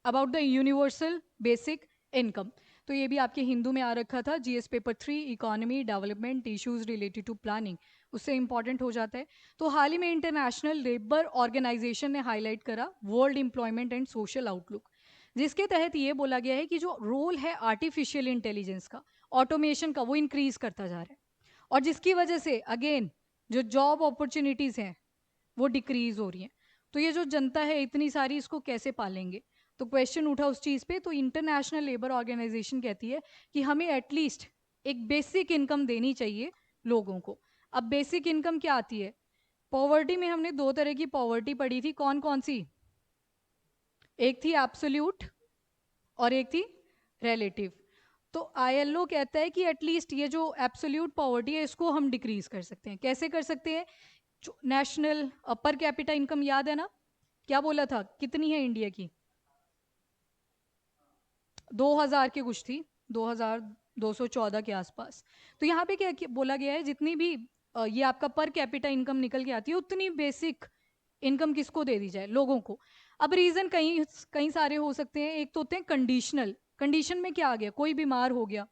About the universal basic income. तो ये भी आपके हिंदू में आ रखा था, GS paper 3 economy development issues related to planning, उससे इंपॉर्टेंट हो जाता है। तो हाल ही में इंटरनेशनल लेबर ऑर्गेनाइजेशन ने हाईलाइट करा world employment and social outlook, जिसके तहत ये बोला गया है कि जो रोल है आर्टिफिशियल इंटेलिजेंस का, ऑटोमेशन का, वो इंक्रीज करता जा रहा है, और जिसकी वजह से अगेन जो जॉब अपॉर्चुनिटीज़ हैं वो डिक्रीज हो रही हैं। तो ये जो जनता है इतनी सारी, इसको कैसे पालेंगे? तो क्वेश्चन उठा उस चीज़ पे। तो इंटरनेशनल लेबर ऑर्गेनाइजेशन कहती है कि हमें एटलीस्ट एक बेसिक इनकम देनी चाहिए लोगों को। अब बेसिक इनकम क्या आती है? पॉवर्टी में हमने दो तरह की पॉवर्टी पढ़ी थी, कौन कौन सी? एक थी एब्सोल्यूट और एक थी रिलेटिव। तो आईएलओ कहता है कि एटलीस्ट ये जो एब्सोल्यूट पॉवर्टी है इसको हम डिक्रीज कर सकते हैं। कैसे कर सकते हैं? नेशनल पर कैपिटा इनकम याद है ना? क्या बोला था, कितनी है इंडिया की? 2000 के कुछ थी, 2214 के आसपास। तो यहाँ पे क्या बोला गया है, जितनी भी ये आपका पर कैपिटा इनकम निकल के आती है उतनी बेसिक इनकम किसको दे दी जाए? लोगों को। अब रीजन कई कई सारे हो सकते हैं। एक तो होते हैं कंडीशनल। कंडीशन में क्या आ गया? कोई बीमार हो गया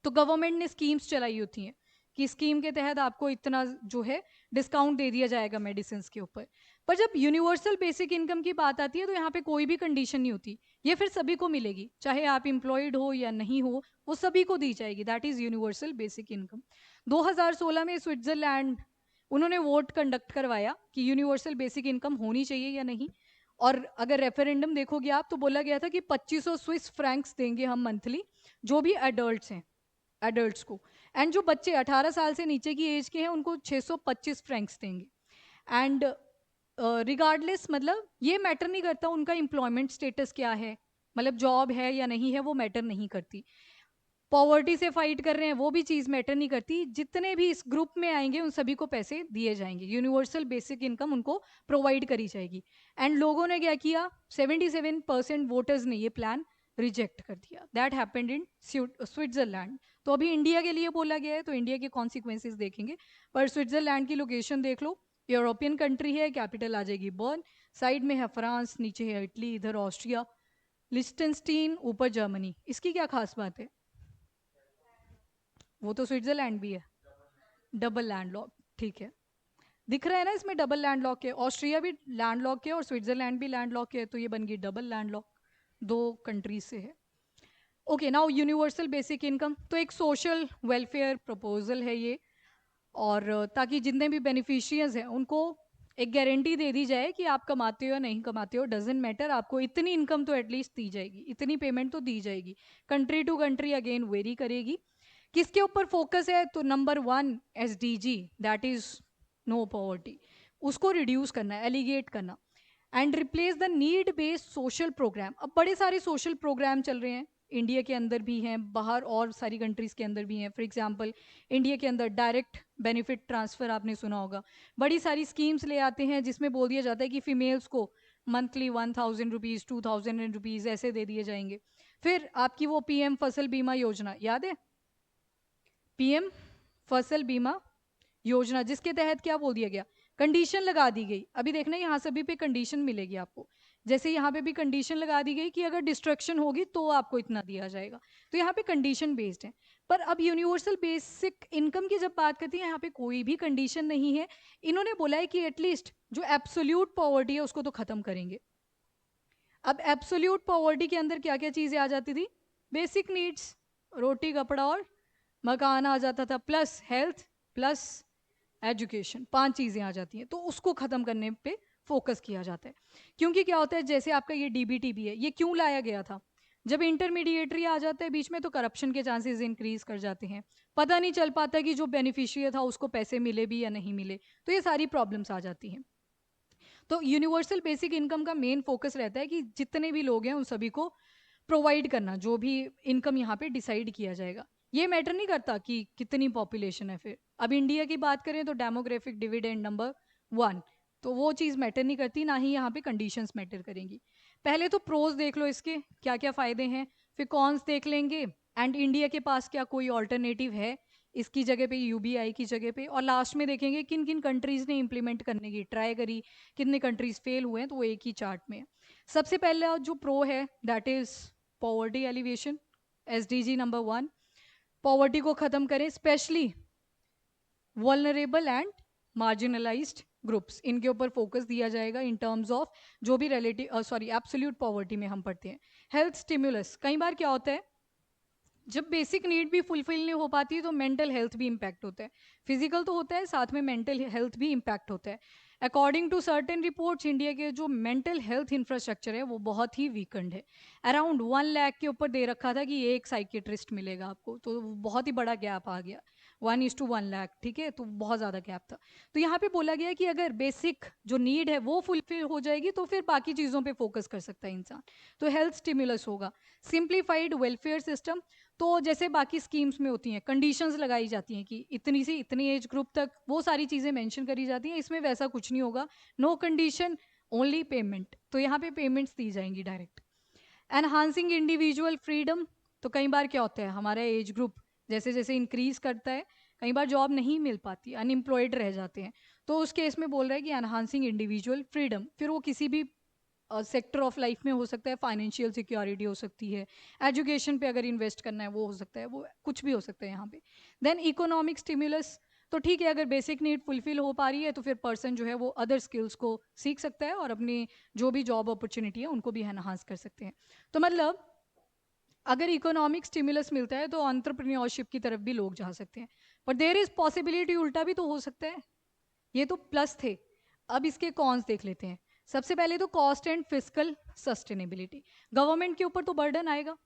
तो गवर्नमेंट ने स्कीम्स चलाई होती हैं कि स्कीम के तहत आपको इतना जो है डिस्काउंट दे दिया जाएगा मेडिसिन के ऊपर। पर जब यूनिवर्सल बेसिक इनकम की बात आती है तो यहाँ पे कोई भी कंडीशन नहीं होती, ये फिर सभी को मिलेगी, चाहे आप एम्प्लॉयड हो या नहीं हो, वो सभी को दी जाएगी। That is universal basic income. 2016 में स्विट्जरलैंड, उन्होंने वोट कंडक्ट करवाया कि यूनिवर्सल बेसिक इनकम होनी चाहिए या नहीं। और अगर रेफरेंडम देखोगे आप तो बोला गया था कि 2500 स्विस फ्रैंक्स देंगे हम मंथली, जो भी एडल्ट्स हैं, एडल्ट्स को। एंड जो बच्चे 18 साल से नीचे की एज के हैं उनको 625 फ्रैंक्स देंगे। एंड रिगार्डलेस, मतलब ये मैटर नहीं करता उनका एम्प्लॉयमेंट स्टेटस क्या है, मतलब जॉब है या नहीं है, वो मैटर नहीं करती। पॉवर्टी से फाइट कर रहे हैं वो भी चीज़ मैटर नहीं करती, जितने भी इस ग्रुप में आएंगे उन सभी को पैसे दिए जाएंगे, यूनिवर्सल बेसिक इनकम उनको प्रोवाइड करी जाएगी। एंड लोगों ने क्या किया? 77% वोटर्स ने ये प्लान रिजेक्ट कर दिया। That happened in Switzerland. तो अभी इंडिया के लिए बोला गया है तो इंडिया के कॉन्सिक्वेंसेज देखेंगे। पर स्विट्जरलैंड की लोकेशन देख लो, यूरोपियन कंट्री है, कैपिटल आ जाएगी बर्न, साइड में है फ्रांस, नीचे है इटली, इधर ऑस्ट्रिया, लिस्टनस्टीन, ऊपर जर्मनी। इसकी क्या खास बात है? वो तो स्विट्जरलैंड भी है, डबल लैंडलॉक। ठीक है, दिख रहा है ना इसमें डबल लैंडलॉक है, ऑस्ट्रिया भी लैंडलॉक है और स्विट्जरलैंड भी लैंडलॉक है, तो ये बन गई डबल लैंडलॉक, दो कंट्रीज से है। Okay, now universal basic income तो एक सोशल वेलफेयर प्रपोजल है ये, और ताकि जितने भी बेनिफिशियर्स हैं उनको एक गारंटी दे दी जाए कि आप कमाते हो या नहीं कमाते हो, डजेंट मैटर, आपको इतनी इनकम तो एटलीस्ट दी जाएगी, इतनी पेमेंट तो दी जाएगी। Country to country again vary करेगी। किसके ऊपर फोकस है? तो number 1 SDG, that is no poverty, उसको रिड्यूस करना है, एलिगेट करना। And replace the need based social programme. अब बड़े सारे सोशल प्रोग्राम चल रहे हैं, इंडिया के अंदर भी हैं, बाहर और सारी कंट्रीज के अंदर भी हैं। फॉर एग्जांपल इंडिया के अंदर डायरेक्ट बेनिफिट ट्रांसफ़र आपने सुना होगा, बड़ी सारी स्कीम्स ले आते हैं जिसमें बोल दिया जाता है कि फीमेल्स को मंथली 1000 रुपीज़ 2000 रुपीज़ ऐसे दे दिए जाएंगे। फिर आपकी वो पीएम फसल बीमा योजना याद है? पीएम फसल बीमा योजना, जिसके तहत क्या बोल दिया गया? कंडीशन लगा दी गई। अभी देखना यहाँ सभी पे कंडीशन मिलेगी आपको, जैसे यहाँ पे भी कंडीशन लगा दी गई कि अगर डिस्ट्रक्शन होगी तो आपको इतना दिया जाएगा। तो यहाँ पे कंडीशन बेस्ड है। पर अब यूनिवर्सल बेसिक इनकम की जब बात करती है यहाँ पे कोई भी कंडीशन नहीं है। इन्होंने बोला है कि एटलीस्ट जो एब्सोल्यूट पॉवर्टी है उसको तो खत्म करेंगे। अब एब्सोल्यूट पॉवर्टी के अंदर क्या क्या चीज़ें आ जाती थी? बेसिक नीड्स, रोटी कपड़ा और मकान आ जाता था, प्लस हेल्थ, प्लस एजुकेशन, 5 चीज़ें आ जाती हैं। तो उसको ख़त्म करने पे फोकस किया जाता है। क्योंकि क्या होता है, जैसे आपका ये डीबीटी भी है, ये क्यों लाया गया था? जब इंटरमीडिएटरी आ जाता है बीच में तो करप्शन के चांसेस इंक्रीज कर जाते हैं, पता नहीं चल पाता कि जो बेनिफिशियरी था उसको पैसे मिले भी या नहीं मिले, तो ये सारी प्रॉब्लम्स आ जाती हैं। तो यूनिवर्सल बेसिक इनकम का मेन फोकस रहता है कि जितने भी लोग हैं उन सभी को प्रोवाइड करना, जो भी इनकम यहाँ पे डिसाइड किया जाएगा। ये मैटर नहीं करता कि कितनी पॉपुलेशन है। फिर अब इंडिया की बात करें तो डेमोग्राफिक डिविडेंड नंबर 1, तो वो चीज़ मैटर नहीं करती, ना ही यहाँ पे कंडीशंस मैटर करेंगी। पहले तो प्रोज देख लो इसके क्या क्या फ़ायदे हैं, फिर कॉन्स देख लेंगे, एंड इंडिया के पास क्या कोई ऑल्टरनेटिव है इसकी जगह पे यूबीआई की जगह पे, और लास्ट में देखेंगे किन किन कंट्रीज़ ने इम्प्लीमेंट करने की ट्राई करी, कितने कंट्रीज़ फेल हुए हैं, तो वो एक ही चार्ट में है। सबसे पहले जो प्रो है that is poverty alleviation, SDG number 1। Poverty को ख़त्म करें, specially vulnerable and marginalised groups, इनके ऊपर फोकस दिया जाएगा इन टर्म्स ऑफ जो भी रिलेटिव एब्सोल्यूट पॉवर्टी में हम पढ़ते हैं। हेल्थ स्टिमुलस, कई बार क्या होता है जब बेसिक नीड भी फुलफिल नहीं हो पाती है तो मेंटल हेल्थ भी इम्पैक्ट होता है। फिजिकल तो होता है, साथ में मेंटल हेल्थ भी इम्पैक्ट होता है। According to certain reports, India के जो मेंटल हेल्थ इंफ्रास्ट्रक्चर है वो बहुत ही वीकंड है। अराउंड 1 लाख के ऊपर दे रखा था कि एक साइकेट्रिस्ट मिलेगा आपको, तो बहुत ही बड़ा गैप आ गया, 1:1 लाख। ठीक है, तो बहुत ज़्यादा गैप था। तो यहाँ पे बोला गया कि अगर बेसिक जो नीड है वो फुलफिल हो जाएगी तो फिर बाकी चीज़ों पे फोकस कर सकता है इंसान। तो हेल्थ स्टिमुलस होगा। सिंप्लीफाइड वेलफेयर सिस्टम, तो जैसे बाकी स्कीम्स में होती हैं कंडीशंस लगाई जाती हैं कि इतनी से इतनी एज ग्रुप तक वो सारी चीज़ें मेंशन करी जाती हैं, इसमें वैसा कुछ नहीं होगा। No condition, only payment. तो यहाँ पे पेमेंट्स दी जाएंगी डायरेक्ट। एनहांसिंग इंडिविजुअल फ्रीडम, तो कई बार क्या होता है हमारा एज ग्रुप जैसे जैसे इंक्रीज करता है, कई बार जॉब नहीं मिल पाती, अनएम्प्लॉयड रह जाते हैं, तो उस केस में बोल रहा है कि एनहांसिंग इंडिविजुअल फ्रीडम, फिर वो किसी भी सेक्टर ऑफ लाइफ में हो सकता है, फाइनेंशियल सिक्योरिटी हो सकती है, एजुकेशन पे अगर इन्वेस्ट करना है वो हो सकता है, वो कुछ भी हो सकता है यहाँ पे। देन इकोनॉमिक स्टिमुलस, तो ठीक है अगर बेसिक नीड फुलफिल हो पा रही है तो फिर पर्सन जो है वो अदर स्किल्स को सीख सकता है और अपनी जो भी जॉब अपॉर्चुनिटी है उनको भी एनहांस कर सकते हैं। तो मतलब अगर इकोनॉमिक स्टिमुलस मिलता है तो एंटरप्रेन्योरशिप की तरफ भी लोग जा सकते हैं, पर देयर इज पॉसिबिलिटी उल्टा भी तो हो सकता है। ये तो प्लस थे, अब इसके कॉन्स देख लेते हैं। सबसे पहले तो cost and physical sustainability, government के ऊपर तो बर्डन आएगा।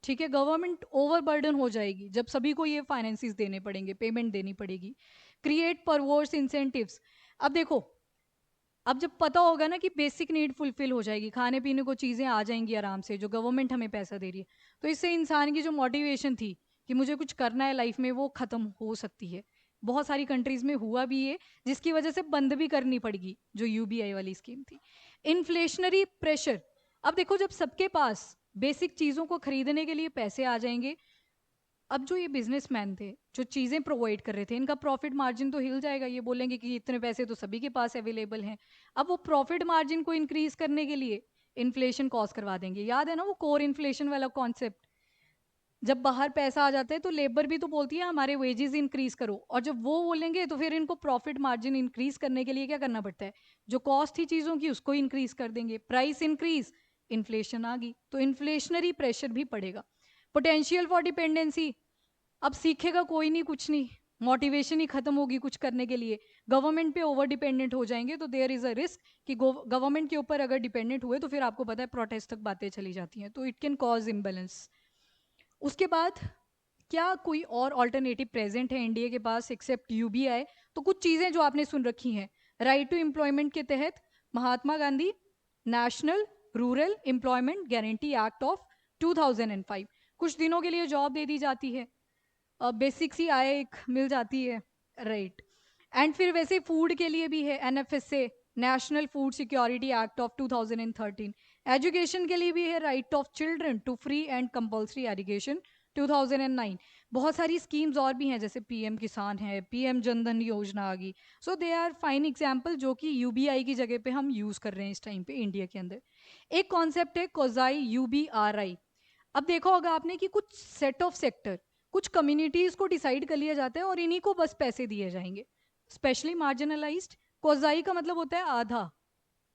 ठीक है, गवर्नमेंट ओवर बर्डन हो जाएगी जब सभी को ये फाइनेंसिस देने पड़ेंगे, पेमेंट देनी पड़ेगी। क्रिएट परवर्स इंसेंटिव्स, अब देखो अब जब पता होगा ना कि बेसिक नीड फुलफिल हो जाएगी, खाने पीने को चीज़ें आ जाएंगी आराम से, जो गवर्नमेंट हमें पैसा दे रही है, तो इससे इंसान की जो मोटिवेशन थी कि मुझे कुछ करना है लाइफ में वो ख़त्म हो सकती है। बहुत सारी कंट्रीज़ में हुआ भी है, जिसकी वजह से बंद भी करनी पड़ेगी जो यूबीआई वाली स्कीम थी। इन्फ्लेशनरी प्रेशर, अब देखो जब सबके पास बेसिक चीज़ों को खरीदने के लिए पैसे आ जाएंगे, अब जो ये बिजनेसमैन थे जो चीज़ें प्रोवाइड कर रहे थे, इनका प्रॉफिट मार्जिन तो हिल जाएगा, ये बोलेंगे कि इतने पैसे तो सभी के पास अवेलेबल हैं। अब वो प्रॉफिट मार्जिन को इंक्रीज करने के लिए इन्फ्लेशन कॉज करवा देंगे। याद है ना वो कोर इन्फ्लेशन वाला कॉन्सेप्ट, जब बाहर पैसा आ जाता है तो लेबर भी तो बोलती है हमारे वेजेस इंक्रीज करो, और जब वो बोलेंगे तो फिर इनको प्रॉफिट मार्जिन इंक्रीज करने के लिए क्या करना पड़ता है, जो कॉस्ट थी चीज़ों की उसको इंक्रीज कर देंगे, प्राइस इंक्रीज, इन्फ्लेशन आ गई, तो इन्फ्लेशनरी प्रेशर भी पड़ेगा। पोटेंशियल फॉर डिपेंडेंसी, अब सीखेगा कोई नहीं, कुछ नहीं, मोटिवेशन ही खत्म होगी कुछ करने के लिए, गवर्नमेंट पे ओवर डिपेंडेंट हो जाएंगे, तो देयर इज अ रिस्क कि गवर्नमेंट के ऊपर अगर डिपेंडेंट हुए तो फिर आपको पता है प्रोटेस्ट तक बातें चली जाती हैं, तो इट कैन कॉज इम्बेलेंस। उसके बाद क्या कोई और ऑल्टरनेटिव प्रेजेंट है इंडिया के पास एक्सेप्ट यूबीआई, तो कुछ चीज़ें जो आपने सुन रखी हैं, राइट टू एम्प्लॉयमेंट के तहत Mahatma Gandhi national rural employment guarantee act of 2005, कुछ दिनों के लिए जॉब दे दी जाती है, बेसिक सी आय एक मिल जाती है, राइट। एंड फिर वैसे फूड के लिए भी है NFSA, national food security act of 2013। Education के लिए भी है right of children to free and compulsory education 2009। बहुत सारी स्कीम्स और भी हैं जैसे पीएम किसान है, पीएम जनधन योजना आ गई। सो दे आर फाइन एग्जाम्पल जो कि यूबीआई की जगह पे हम यूज़ कर रहे हैं इस टाइम पे इंडिया के अंदर। एक कॉन्सेप्ट है कोजाई यूबीआरआई। अब देखा होगा आपने कि कुछ सेट ऑफ सेक्टर, कुछ कम्युनिटीज को डिसाइड कर लिया जाता है और इन्हीं को बस पैसे दिए जाएंगे, स्पेशली मार्जिनलाइज्ड। कोजाई का मतलब होता है आधा,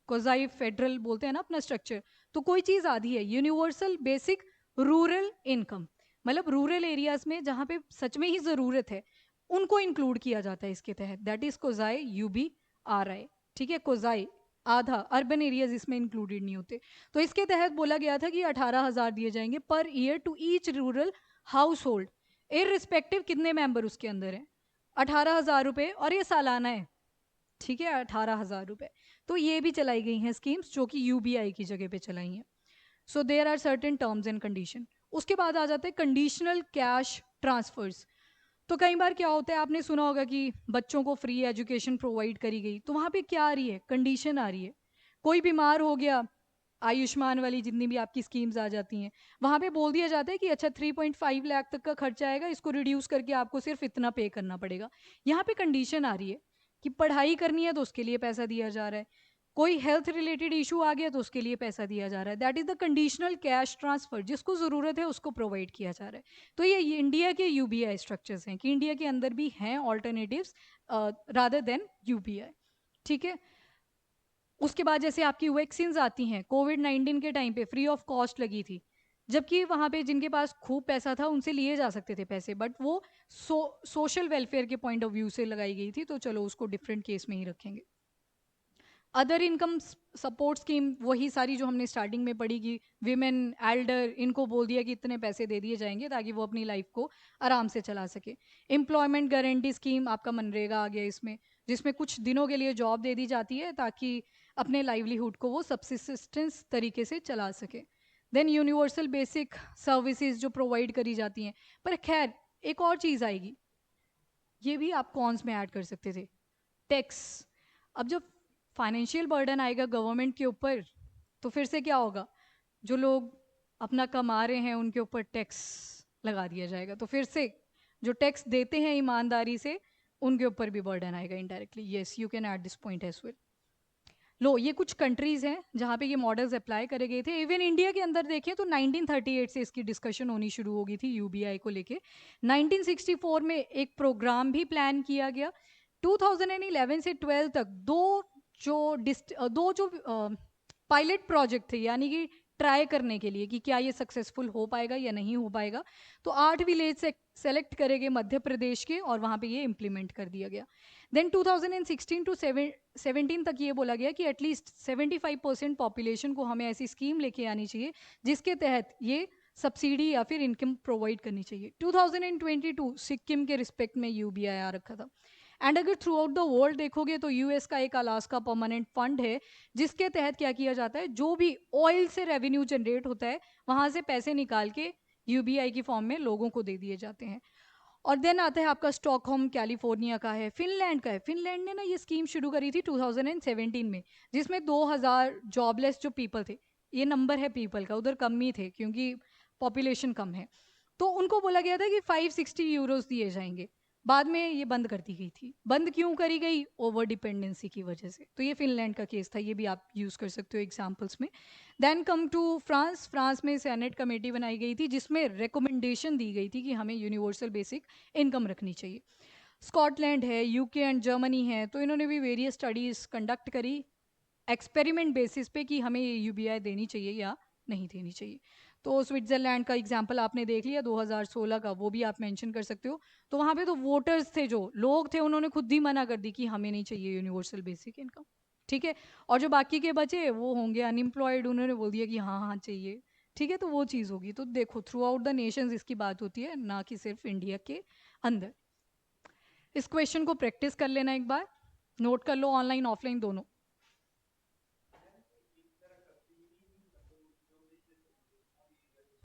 कोजाई फेडरल बोलते हैं ना अपना स्ट्रक्चर, तो कोई चीज़ आधी है, यूनिवर्सल बेसिक रूरल इनकम, मतलब रूरल एरियाज में जहाँ पे सच में ही ज़रूरत है उनको इंक्लूड किया जाता है इसके तहत, दैट इज कोजाई यूबीआरआई। ठीक है, कोजाई आधा, अर्बन एरियाज इसमें इंक्लूडेड नहीं होते। तो इसके तहत बोला गया था कि 18,000 दिए जाएंगे पर per year to each rural होल्ड, इरिस्पेक्टिव कितने मेंबर उसके अंदर हैं, 18,000 रुपये, और ये सालाना है। ठीक है, 18,000 रुपये। तो ये भी चलाई गई हैं स्कीम्स जो कि यूबीआई की जगह पे चलाई हैं। So there are certain terms and condition. उसके बाद आ जाते हैं कंडीशनल कैश ट्रांसफर्स। तो कई बार क्या होता है आपने सुना होगा कि बच्चों को फ्री एजुकेशन प्रोवाइड करी गई, तो वहाँ पे क्या आ रही है, कंडीशन आ रही है, कोई बीमार हो गया आयुष्मान वाली जितनी भी आपकी स्कीम्स आ जाती हैं, वहाँ पे बोल दिया जाता है कि अच्छा 3.5 लाख तक का खर्चा आएगा, इसको रिड्यूस करके आपको सिर्फ इतना पे करना पड़ेगा। यहाँ पे कंडीशन आ रही है कि पढ़ाई करनी है तो उसके लिए पैसा दिया जा रहा है, कोई हेल्थ रिलेटेड इशू आ गया तो उसके लिए पैसा दिया जा रहा है। That is the conditional cash transfer, जिसको ज़रूरत है उसको प्रोवाइड किया जा रहा है। तो ये इंडिया के यूबीआई स्ट्रक्चर्स हैं कि इंडिया के अंदर भी हैं ऑल्टरनेटिव्स रादर देन यूबीआई। ठीक है। उसके बाद जैसे आपकी वैक्सीन्स आती हैं, कोविड-19 के टाइम पे फ्री ऑफ कॉस्ट लगी थी, जबकि वहाँ पे जिनके पास खूब पैसा था उनसे लिए जा सकते थे पैसे, बट वो सोशल वेलफेयर के पॉइंट ऑफ व्यू से लगाई गई थी, तो चलो उसको डिफरेंट केस में ही रखेंगे। अदर इनकम सपोर्ट स्कीम वही सारी जो हमने स्टार्टिंग में पढ़ी कि विमेन एल्डर, इनको बोल दिया कि इतने पैसे दे दिए जाएंगे ताकि वो अपनी लाइफ को आराम से चला सके। एम्प्लॉयमेंट गारंटी स्कीम, आपका मनरेगा आ गया इसमें, जिसमें कुछ दिनों के लिए जॉब दे दी जाती है ताकि अपने लाइवलीहुड को वो सबसिस्टेंस तरीके से चला सके। देन यूनिवर्सल बेसिक सर्विसेज जो प्रोवाइड करी जाती हैं। पर खैर एक और चीज़ आएगी, ये भी आप कॉन्स में ऐड कर सकते थे, टैक्स। अब जब फाइनेंशियल बर्डन आएगा गवर्नमेंट के ऊपर, तो फिर से क्या होगा, जो लोग अपना कमा रहे हैं उनके ऊपर टैक्स लगा दिया जाएगा, तो फिर से जो टैक्स देते हैं ईमानदारी से उनके ऊपर भी बर्डन आएगा indirectly. Yes, you can add this point as well. लो, ये कुछ कंट्रीज हैं जहाँ पे ये मॉडल्स अप्लाई करे गए थे। इवन इंडिया के अंदर देखें तो 1938 से इसकी डिस्कशन होनी शुरू हो गई थी यूबीआई को लेके। 1964 में एक प्रोग्राम भी प्लान किया गया। 2011 से 12 तक दो जो पायलट प्रोजेक्ट थे, यानी कि ट्राई करने के लिए कि क्या ये सक्सेसफुल हो पाएगा या नहीं हो पाएगा, तो 8 विलेज से सेलेक्ट करे गए मध्य प्रदेश के, और वहाँ पे ये इम्प्लीमेंट कर दिया गया। देन 2016 टू 17 तक ये बोला गया कि एटलीस्ट 75% पॉपुलेशन को हमें ऐसी स्कीम लेके आनी चाहिए जिसके तहत ये सब्सिडी या फिर इनकम प्रोवाइड करनी चाहिए। 2022 सिक्किम के रिस्पेक्ट में यूबीआई आ रखा था। एंड अगर थ्रू आउट द वर्ल्ड देखोगे तो यूएस का एक अलास्का परमानेंट फंड है, जिसके तहत क्या किया जाता है, जो भी ऑयल से रेवेन्यू जनरेट होता है वहाँ से पैसे निकाल के यूबीआई की फॉर्म में लोगों को दे दिए जाते हैं। और देन आता है आपका स्टॉकहोम कैलिफोर्निया का है, फिनलैंड का है। फिनलैंड ने ना ये स्कीम शुरू करी थी 2017 में, जिसमें 2000 जॉबलेस जो पीपल थे, ये नंबर है पीपल का, उधर कम ही थे क्योंकि पॉपुलेशन कम है, तो उनको बोला गया था कि 560 यूरोस दिए जाएंगे। बाद में ये बंद कर दी गई थी। बंद क्यों करी गई? ओवर डिपेंडेंसी की वजह से। तो ये फिनलैंड का केस था, ये भी आप यूज़ कर सकते हो एग्जाम्पल्स में। Then come to France. France में सेनेट कमेटी बनाई गई थी जिसमें रिकमेंडेशन दी गई थी कि हमें यूनिवर्सल बेसिक इनकम रखनी चाहिए। स्कॉटलैंड है, यूके एंड जर्मनी है, तो इन्होंने भी वेरियस स्टडीज़ कंडक्ट करी एक्सपेरिमेंट बेसिस पे कि हमें ये यूबीआई देनी चाहिए या नहीं देनी चाहिए। तो स्विट्ज़रलैंड का एग्जाम्पल आपने देख लिया 2016 का, वो भी आप मेंशन कर सकते हो। तो वहाँ पे तो वोटर्स थे, जो लोग थे, उन्होंने खुद ही मना कर दी कि हमें नहीं चाहिए यूनिवर्सल बेसिक इनकम। ठीक है। और जो बाकी के बचे वो होंगे अनएम्प्लॉयड, उन्होंने बोल दिया कि हाँ हाँ चाहिए। ठीक है, तो वो चीज़ होगी। तो देखो थ्रू आउट द नेशंस इसकी बात होती है, ना कि सिर्फ इंडिया के अंदर। इस क्वेश्चन को प्रैक्टिस कर लेना एक बार, नोट कर लो, ऑनलाइन ऑफलाइन दोनों।